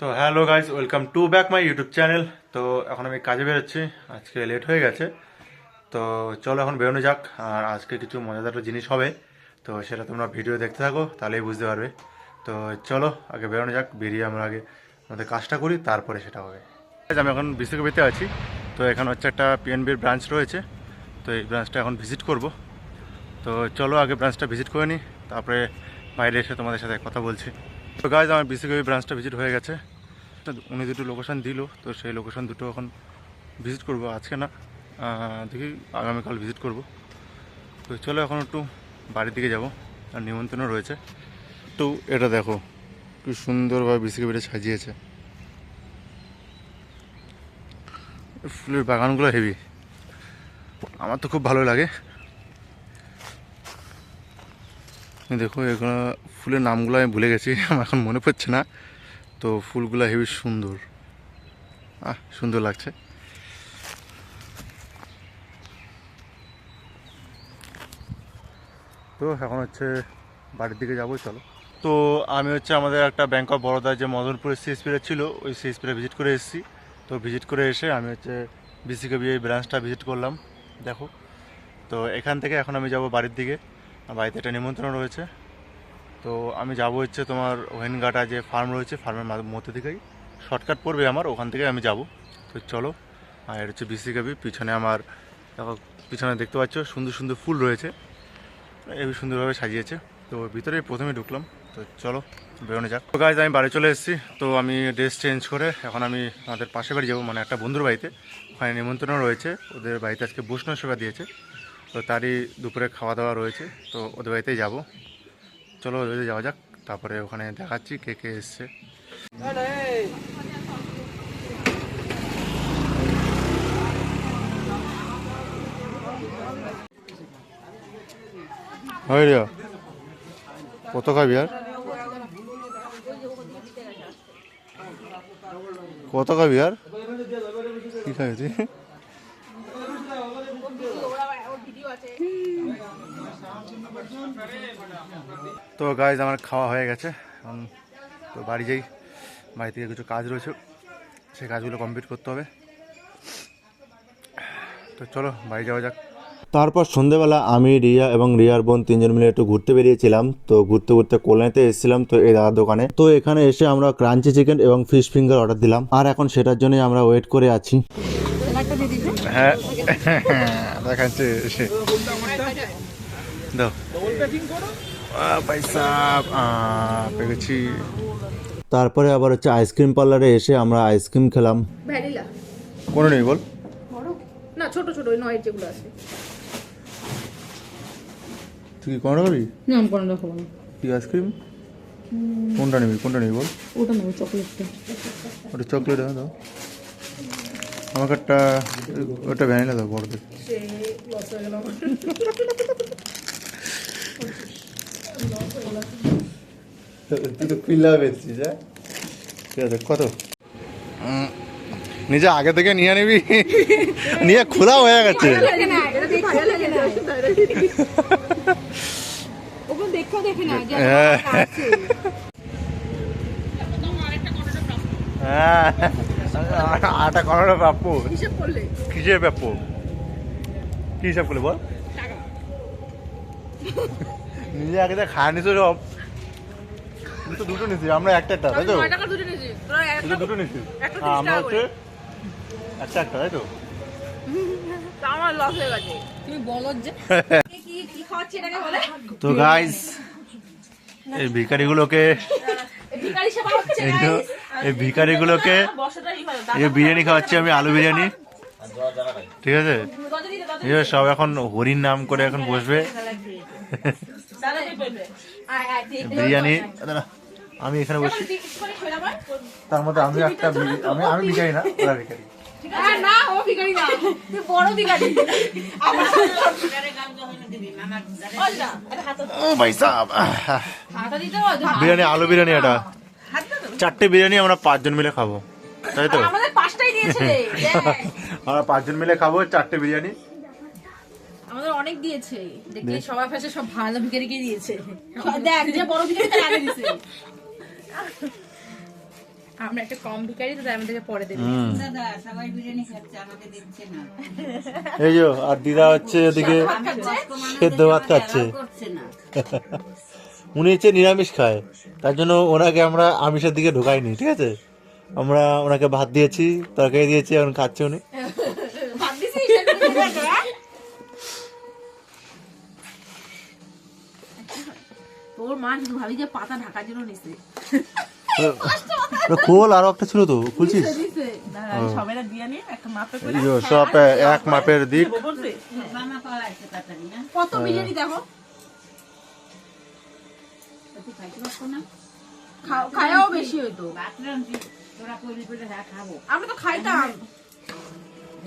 তো hello guys, welcome to back my YouTube channel. তো এখন আমি কাজে বেরোচ্ছি, আজকে লেট হয়ে গেছে। তো চলো এখন বেরোনো যাক। আর আজকে কিছু মজাদার জিনিস হবে, তো সেটা তোমরা ভিডিও দেখতে থাকো, তাহলেই বুঝতে পারবে। তো চলো আগে বেরোনো যাক, বেরিয়ে আমরা আগে আমাদের কাজটা করি, তারপরে সেটা হবে। আমি এখন বিশ্বকবিতে আছি। তো এখানে হচ্ছে একটা পিএনবির ব্রাঞ্চ রয়েছে, তো এই ব্রাঞ্চটা এখন ভিজিট করব। তো চলো আগে ব্রাঞ্চটা ভিজিট করে নিই, তারপরে বাইরে এসে তোমাদের সাথে কথা বলছি। তো গাইজ, আমার বিসিকবি ব্রাঞ্চটা ভিজিট হয়ে গেছে। উনি দুটো লোকেশান দিল, তো সেই লোকেশান দুটো এখন ভিজিট করব। আজকে না, দেখি আগামীকাল ভিজিট করব। তো চলো এখন একটু বাড়ির দিকে যাব, আর নিমন্ত্রণও রয়েছে। তো এটা দেখো কি সুন্দরভাবে বিসিকবিটা সাজিয়েছে, ফুলের বাগানগুলো হেভি, আমার তো খুব ভালো লাগে। দেখো এগুলো ফুলের নামগুলো আমি ভুলে গেছি, আমার এখন মনে পড়ছে না। তো ফুলগুলো হেভি সুন্দর, সুন্দর লাগছে। তো এখন হচ্ছে বাড়ির দিকে যাবো, চলো। তো আমি হচ্ছে আমাদের একটা ব্যাংক অফ বরোদার যে মদনপুরের সিএসপিটা ছিল, ওই সিএসপিটা ভিজিট করে এসেছি। তো ভিজিট করে এসে আমি হচ্ছে বিসিকেবি এই ব্রাঞ্চটা ভিজিট করলাম, দেখো। তো এখান থেকে এখন আমি যাব বাড়ির দিকে, বাড়িতে একটা নিমন্ত্রণ রয়েছে। তো আমি যাব হচ্ছে তোমার ওহেনঘাটা যে ফার্ম রয়েছে, ফার্মের মধ্যে থেকেই শর্টকাট পড়বে আমার, ওখান থেকে আমি যাব। তো চলো। আর এটা হচ্ছে বিসিকেবি, পিছনে আমার দেখো, পিছনে দেখতে পাচ্ছ সুন্দর সুন্দর ফুল রয়েছে, এই সুন্দরভাবে সাজিয়েছে। তো ভিতরে প্রথমে ঢুকলাম, তো চলো বেরোনো যাক। তো গাইজ, আমি বাড়ি চলে এসেছি। তো আমি ড্রেস চেঞ্জ করে এখন আমি আমাদের পাশে বাড়ি যাবো, মানে একটা বন্ধুর বাড়িতে, ওখানে নিমন্ত্রণ রয়েছে। ওদের বাড়িতে আজকে বৈষ্ণব সেবা দিয়েছে, তো তারই দুপুরে খাওয়া দাওয়া রয়েছে। তো ওদের বাড়িতেই যাবো, চলো ওদের বাড়িতে যাওয়া যাক। তারপরে ওখানে দেখাচ্ছি কে কে এসছে। হয় রে, কত খাবি আর, কত খাবি আর, কি খাবি তুই? তো গাইজ, আমার খাওয়া হয়ে গেছে, এখন তো বাড়ি যাই। বাড়ি থেকে কিছু কাজ রয়েছে, সেই কাজগুলো কমপ্লিট করতে হবে। তো চলো বাড়ি যাওয়া যাক। তারপর সন্ধেবেলা আমি, রিয়া এবং রিয়ার বোন তিনজন মিলে একটু ঘুরতে বেরিয়েছিলাম। তো ঘুরতে ঘুরতে কল্যাণীতে এসেছিলাম, তো এই দাদার দোকানে। তো এখানে এসে আমরা ক্রাঞ্চি চিকেন এবং ফিশ ফিঙ্গার অর্ডার দিলাম, আর এখন সেটার জন্যই আমরা ওয়েট করে আছি। হ্যাঁ, দেখাচ্ছে এসে দাও পয়সা পেয়েছি। তারপরে আবার হচ্ছে আইসক্রিম পার্লারে এসে আমরা আইসক্রিম খেলাম। ভ্যানিলা কোনো নেই বল, বড় না ছোট ছোট ওই নয়ের যেগুলো আছে। তুই কি কোনো খাবি? না আমি কোনটা খাবো না। কি আইসক্রিম? কোনটা নিবি, কোনটা নিবি বল? ওটা নেবো, চকলেটটা। ওটা চকলেট দাও, আমাকে একটা, ওটা ভ্যানিলা দাও বড়দের। সে লস হয়ে গেল আমার। তুই তো পিল্লা বেচছিস, হ্যাঁ? ঠিক আছে, কত? নিজে আগে থেকে নিয়ে নিবি, নিয়ে খোলা হয়ে গেছে। ওগুলো দেখেও দেখে না যে হ্যাঁ, আটা করানো প্রাপ্য। হিসাব করলে কিসের প্রাপ্য, কি হিসাব করলে বল? নিজে আগে যা খায় নিছো সব, তুই তো দুটো নিছিস, আমরা একটা একটা, তাই তো? 9 টাকা দুটো নিয়েছি, তোরা তুই তো দুটো নিছিস, একটা আর আমরা হচ্ছে একটা একটা, তাই তো? তা আমার লস হয়ে গেছে। তুমি বলো যে কি কি খাওয়াচ্ছি এটাকে বলে। তো গাইস, এই ভিখারিগুলোকে, ভিখারি সেবা হচ্ছে এই ভিখারিগুলোকে এই বিরিয়ানি খাওয়াচ্ছি আমি, আলু বিরিয়ানি, ঠিক আছে? সব এখন হরির নাম করে এখন বসবে বিরিয়ানি। আমি এখানে বসি, তার মধ্যে আমি একটা, আমি ভিখারি না, ওরা ভিখারি। না ও ভিখারি না, তুই বড় ভিখারি। ও ভাই সাহেব, হাতা দিতে হবে। বিরিয়ানি, আলু বিরিয়ানি, এটা 4টে বিরিয়ানি আমরা 5 জন মিলে খাবো, তাই তো? আমাদের 5টাই দিয়েছে, আমরা 5 জন মিলে খাবো 4টে বিরিয়ানি। আমাদের অনেক দিয়েছে, দেখি সবার কাছে সব ভালো ভিখারিকে দিয়েছে। দেখ যে বড় ভিখারি তার আগে দিয়েছে। আমরা একটা কম ভিখারি তো তাই আমাদেরকে পরে দেবে দাদা সবাই বিরিয়ানি খাচ্ছে আমাকে দিচ্ছে না এই যে আর দিদা হচ্ছে এদিকে সেদ্ধ ভাত খাচ্ছে করছে না উনি হচ্ছে নিরামিষ খায় তার জন্য ওনাকে আমরা আমিষের দিকে ঢোকাইনি ঠিক আছে আমরা ওনাকে ভাত দিয়েছি তরকারি দিয়েছি এখন খাচ্ছে উনি ভাত দিছি তোর মা শুধু ভাবি যে পাতা ঢাকার জন্য নিছে খোল আরো একটা ছিল তো খুলছিস সবাইরা দিয়ে নিয়ে একটা মাপে করে এই যে সব এক মাপের দিক মামা পাওয়া আছে তাড়াতাড়ি না কত বিরিয়ানি দেখো তুই খাইতে পারছো না খায়াও বেশি হইতো বাথরুম তোরা কইলি করে খাবো আমরা তো খাইতাম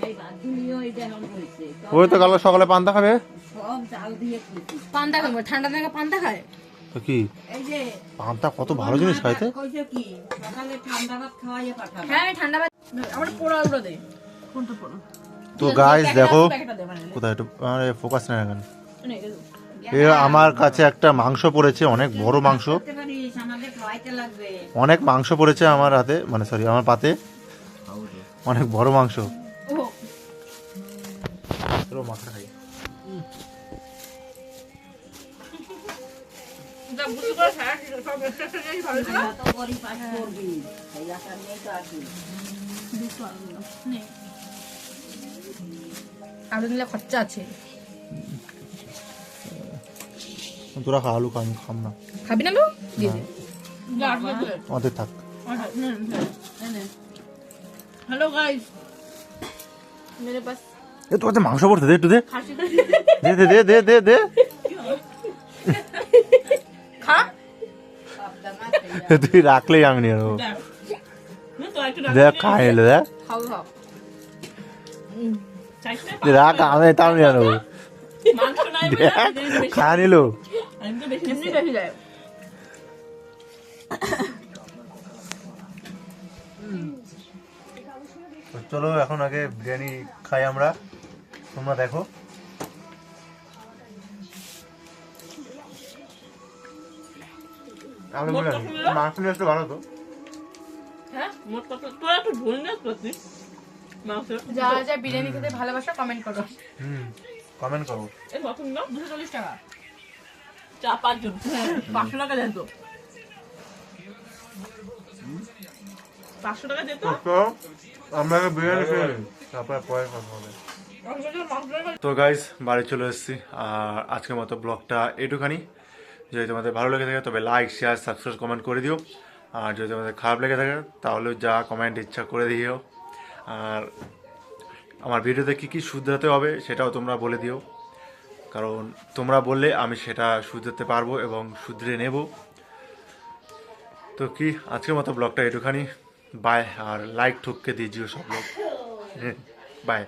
এই বাদ দিয়েও এটা এখন হয়েছে ওই তো কাল সকালে পান্তা খাবে সব জাল দিয়ে খেয়েছি পান্তা খাবো ঠান্ডা থেকে পান্তা খায় তো কি এই যে পান্তা কত ভালো জিনিস খাইতে কইছো কি সকালে ঠান্ডা ভাত খাওয়াইয়ে পাঠাবো হ্যাঁ আমি ঠান্ডা ভাত আমরা পোড়াগুলো দে কোনটা পোড়া তো গাইস দেখো প্যাকেটটা দে মানে কোথায় একটু ফোকাস না এখন নে, এই যে। এ আমার কাছে একটা মাংস পড়েছে অনেক বড় মাংস করতে পারিস আমাদের খাওয়াইতে লাগবে অনেক মাংস পড়েছে আমার হাতে মানে সরি আমার পাতে অনেক বড় মাংস ও চলো মাংসটা খাই যা বুঝি করে খায় সব একটা জিনিস ভালো ছিল কত গরিব পাস করবি এই আশা নিয়ে তো আসি নে আলু নিলে খরচা আছে তোরা খা আলু খা আমি খাম না খাবি না আলু দিয়ে দে আমাদের থাক हेलो गाइस मेरे पास এ তোর কাছে মাংস পড়তে দে একটু দে खांसी দে দে দে দে দে দে खा তুই রাখলেই আমি নিয়ে নেবো দেখ খাই এলে দেখ खाओ खाओ তুই রাখ আমি তাও নিয়ে নেবো দেখ খা নিল এমনি বেশি যায় চলো এখন আগে বিরিয়ানি খাই আমরা তোমরা দেখো আমি বলে মাংস নিয়ে আসতে ভালো তো হ্যাঁ তোরা একটু ঝোল নিয়ে আসছিস যারা যা বিরিয়ানি খেতে ভালোবাসা কমেন্ট করো কমেন্ট করো এই প্রথম দাম 240 টাকা চা 5 জন 500 টাকা দেন তো 500 টাকা দে তো তো আমরা আগে বিরিয়ানি খেয়ে নিই, তারপরে পরে কথা হবে তো গাইস বাড়ি চলে এসেছি আর আজকের মতো ব্লগটা এটুখানি যদি তোমাদের ভালো লেগে থাকে তবে লাইক শেয়ার সাবস্ক্রাইব কমেন্ট করে দিও আর যদি তোমাদের খারাপ লেগে থাকে তাহলে যা কমেন্ট ইচ্ছা করে দিও আর আমার ভিডিওতে কী কী শুধরাতে হবে সেটাও তোমরা বলে দিও কারণ তোমরা বললে আমি সেটা শুধরাতে পারবো এবং শুধরে নেব তো কি আজকের মতো ব্লগটা এটুখানি বাই আর লাইক ঠুককে দিজিও সব লোক বাই